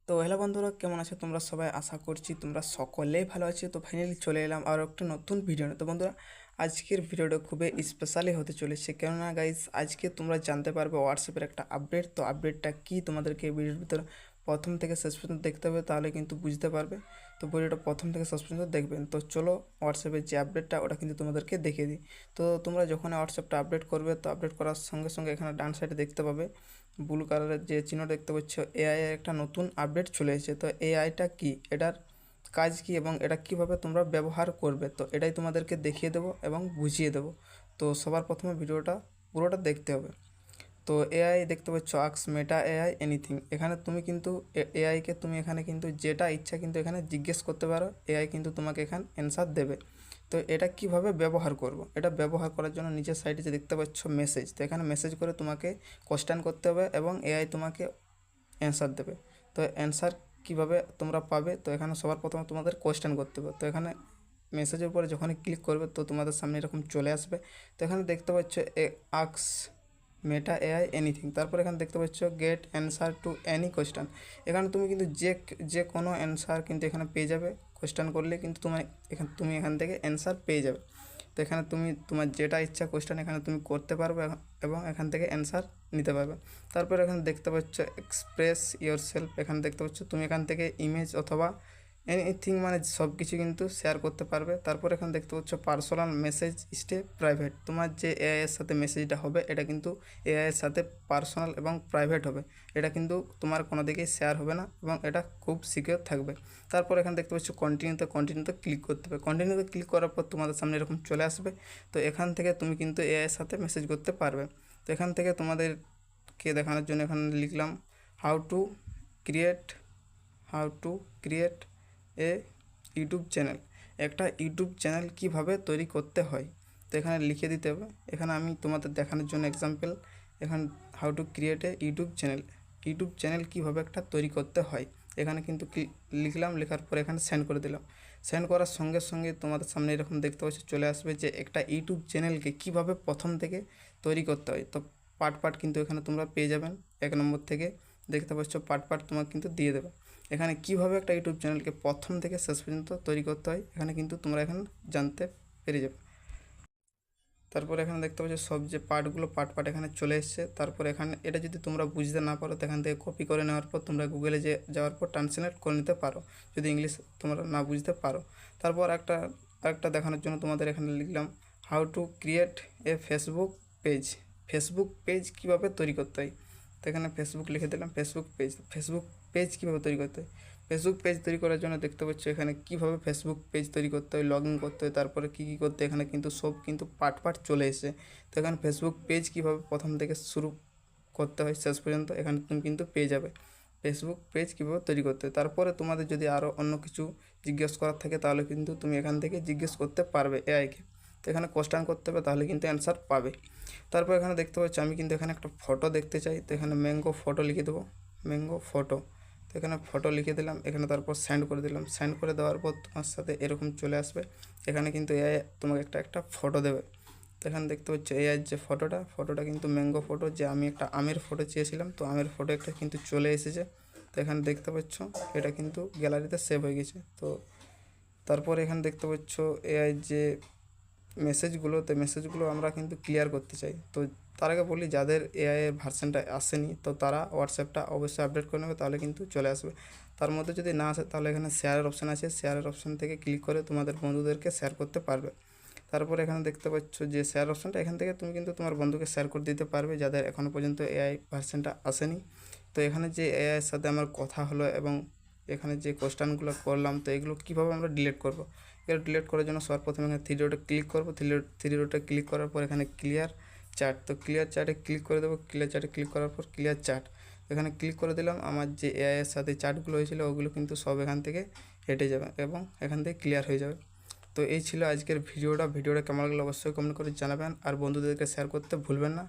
তো হ্যালো বন্ধুরা, কেমন আছো তোমরা সবাই? আশা করছি তোমরা সকলেই ভালো আছো। তো ফাইনালি চলে এলাম আরও একটা নতুন ভিডিও নিয়ে। তো বন্ধুরা, আজকের ভিডিওটা খুবই স্পেশালি হতে চলেছে, কেননা গাইস আজকে তোমরা জানতে পারবে হোয়াটসঅ্যাপের একটা আপডেট। তো আপডেটটা কী তোমাদেরকে এই ভিডিওর ভিতরে প্রথম থেকে শেষ পর্যন্ত দেখতে হবে, তাহলে কিন্তু বুঝতে পারবে। তো ভিডিওটা প্রথম থেকে শেষ পর্যন্ত দেখবেন। তো চলো হোয়াটসঅ্যাপের যে আপডেটটা ওটা কিন্তু তোমাদেরকে দেখিয়ে দিই। তো তোমরা যখন হোয়াটসঅ্যাপটা আপডেট করবে, তো আপডেট করার সঙ্গে সঙ্গে এখানে ডান সাইডে দেখতে পাবে ব্লু কালারের যে চিহ্ন দেখতে পাচ্ছ, এআই এর একটা নতুন আপডেট চলে এসেছে। তো এআইটা কি, এটার কাজ কি এবং এটা কিভাবে তোমরা ব্যবহার করবে, তো এটাই তোমাদেরকে দেখিয়ে দেবো এবং বুঝিয়ে দেবো। তো সবার প্রথমে ভিডিওটা পুরোটা দেখতে হবে। তো এআই দেখতে পাচ্ছ আক্স মেটা এআই এনিথিং। এখানে তুমি কিন্তু এআইকে তুমি এখানে কিন্তু যেটা ইচ্ছা কিন্তু এখানে জিজ্ঞেস করতে পারো, এআই কিন্তু তোমাকে এখানে অ্যান্সার দেবে। তো এটা কিভাবে ব্যবহার করব, এটা ব্যবহার করার জন্য নিচের সাইডে যে দেখতে পাচ্ছ মেসেজ, তো এখানে মেসেজ করে তোমাকে কোশ্চেন করতে হবে এবং এআই তোমাকে অ্যান্সার দেবে। তো অ্যান্সার কিভাবে তোমরা পাবে, তো এখানে সবার প্রথমে তোমাদের কোশ্চেন করতে হবে। তো এখানে মেসেজের উপরে যখনই ক্লিক করবে তো তোমাদের সামনে এরকম চলে আসবে। তো এখানে দেখতে পাচ্ছ আক্স মেটা এআই এনিথিং, তারপর এখানে দেখতে পাচ্ছ get answer to any question. এখানে তুমি কিন্তু যে কোনো অ্যান্সার কিন্তু এখানে পেয়ে যাবে। কোয়েশ্চেন করলে কিন্তু তুমি এখান থেকে অ্যান্সার পেয়ে যাবে। তো এখানে তুমি তোমার যেটা ইচ্ছা কোয়েশ্চেন এখানে তুমি করতে পারবে এবং এখান থেকে অ্যান্সার নিতে পারবে। তারপর এখানে দেখতে পাচ্ছ এক্সপ্রেস ইয়োর সেলফ। এখানে দেখতে পাচ্ছ তুমি এখান থেকে ইমেজ অথবা এনিথিং মানে সব কিছু কিন্তু শেয়ার করতে পারবে। তারপর এখানে দেখতে পাচ্ছ পার্সোনাল মেসেজ স্টে প্রাইভেট। তোমার যে এআই এর সাথে মেসেজটা হবে এটা কিন্তু এআই এর সাথে পার্সোনাল এবং প্রাইভেট হবে। এটা কিন্তু তোমার কোনো দিকেই শেয়ার হবে না এবং এটা খুব সিকিউর থাকবে। তারপর এখানে দেখতে পাচ্ছ কন্টিনিউতে ক্লিক করতে হবে। কন্টিনিউতে ক্লিক করার পর তোমাদের সামনে এরকম চলে আসবে। তো এখান থেকে তুমি কিন্তু এআই এর সাথে মেসেজ করতে পারবে। তো এখান থেকে তোমাদেরকে দেখানোর জন্য এখানে লিখলাম how to create a YouTube channel. একটা ইউটিউব চ্যানেল কিভাবে তৈরি করতে হয়, তো এখানে লিখে দিতে হবে। এখানে আমি তোমাদের দেখানোর জন্য এক্সাম্পল এখানে how to create a YouTube channel কীভাবে একটা তৈরি করতে হয় এখানে কিন্তু লিখলাম। লেখার পর এখানে সেন্ড করে দিলাম। সেন্ড করার সঙ্গে সঙ্গে তোমাদের সামনে এরকম দেখতে পাচ্ছি চলে আসবে যে একটা ইউটিউব চ্যানেলকে কিভাবে প্রথম থেকে তৈরি করতে হয়। তো পার্ট কিন্তু এখানে তোমরা পেয়ে যাবেন। 1 নম্বর থেকে দেখতে পাচ্ছ পার্ট তোমাকে কিন্তু দিয়ে দেবে। এখানে কিভাবে একটা ইউটিউব চ্যানেলকে প্রথম থেকে শেষ পর্যন্ত তৈরি করতে হয় এখানে কিন্তু তোমরা এখানে জানতে পেরে যাবে। তারপর এখানে দেখতে পাচ্ছ সব যে পার্ট এখানে চলে এসছে। তারপর এখানে এটা যদি তোমরা বুঝতে না পারো তো এখান থেকে কপি করে নেওয়ার পর তোমরা গুগলে যাওয়ার পর ট্রান্সলেট করে নিতে পারো যদি ইংলিশ তোমরা না বুঝতে পারো। তারপর আরেকটা দেখানোর জন্য তোমাদের এখানে লিখলাম how to create a Facebook page কীভাবে তৈরি করতে হয়। তো এখানে ফেসবুক লিখে দিলাম। ফেসবুক পেজ কীভাবে তৈরি করতে হয়। ফেসবুক পেজ তৈরি করার জন্য দেখতে পাচ্ছ এখানে কীভাবে ফেসবুক পেজ তৈরি করতে হয়, লগ ইন করতে হয়, তারপরে কী করতে এখানে কিন্তু সব কিন্তু পার্ট চলে এসে। তো এখানে ফেসবুক পেজ কীভাবে প্রথম থেকে শুরু করতে হয় শেষ পর্যন্ত এখানে তুমি কিন্তু পেয়ে যাবে ফেসবুক পেজ কীভাবে তৈরি করতে হয়। তারপরে তোমাদের যদি আরও অন্য কিছু জিজ্ঞেস করার থাকে তাহলে কিন্তু তুমি এখান থেকে জিজ্ঞেস করতে পারবে এআইকে। তো এখানে কোশ্চেন করতে হবে তাহলে কিন্তু অ্যান্সার পাবে। তারপর এখানে দেখতে পাচ্ছি আমি কিন্তু এখানে একটা ফটো দেখতে চাই। তো এখানে ম্যাঙ্গো ফটো লিখে দেবো, ম্যাঙ্গো ফটো। তো এখানে ফটো লিখে দিলাম। এখানে তারপর সেন্ড করে দিলাম। সেন্ড করে দেওয়ার পর তোমার সাথে এরকম চলে আসবে। এখানে কিন্তু এআই তোমাকে একটা ফটো দেবে। তো এখানে দেখতে পাচ্ছ এআই যে ফটোটা কিন্তু ম্যাঙ্গো ফটো, যে আমি একটা আমের ফটো চেয়েছিলাম তো আমের ফটো একটা কিন্তু চলে এসেছে। তো এখানে দেখতে পাচ্ছ এটা কিন্তু গ্যালারিতে সেভ হয়ে গেছে। তো তারপর এখানে দেখতে পাচ্ছ এআই যে মেসেজগুলো আমরা কিন্তু ক্লিয়ার করতে চাই। তো তার আগে বলি যাদের এআই এর ভার্সনটা আসেনি তো তারা হোয়াটসঅ্যাপটা অবশ্যই আপডেট করে নেবে, তাহলে কিন্তু চলে আসবে। তার মধ্যে যদি না আসে তাহলে এখানে শেয়ারের অপশান আছে, শেয়ারের অপশান থেকে ক্লিক করে তোমাদের বন্ধুদেরকে শেয়ার করতে পারবে। তারপর এখানে দেখতে পাচ্ছ যে শেয়ার অপশানটা, এখান থেকে তুমি কিন্তু তোমার বন্ধুকে শেয়ার করে দিতে পারবে যাদের এখনও পর্যন্ত এআই ভার্সনটা আসেনি। তো এখানে যে এআইয়ের সাথে আমার কথা হলো এবং এখানে যে কোশ্চেনগুলো করলাম তো এগুলো কীভাবে আমরা ডিলিট করব। এগুলো ডিলিট করার জন্য সবার প্রথমে এখানে থ্রি ডটে ক্লিক করবো। থ্রি ডটে ক্লিক করার পর এখানে ক্লিয়ার চার্ট, তো ক্লিয়ার চার্টে ক্লিক করে দেবো। ক্লিয়ার চার্টে ক্লিক করার পর ক্লিয়ার চার্ট এখানে ক্লিক করে দিলাম। আমার যে এআই এর সাথে চার্টগুলো হয়েছিল ওগুলো কিন্তু সব এখান থেকে হেঁটে যাবে এবং এখান থেকে ক্লিয়ার হয়ে যাবে। তো এই ছিল আজকের ভিডিওটা কেমন লাগলো অবশ্যই কমেন্ট করে জানাবেন আর বন্ধুদেরকে শেয়ার করতে ভুলবেন না।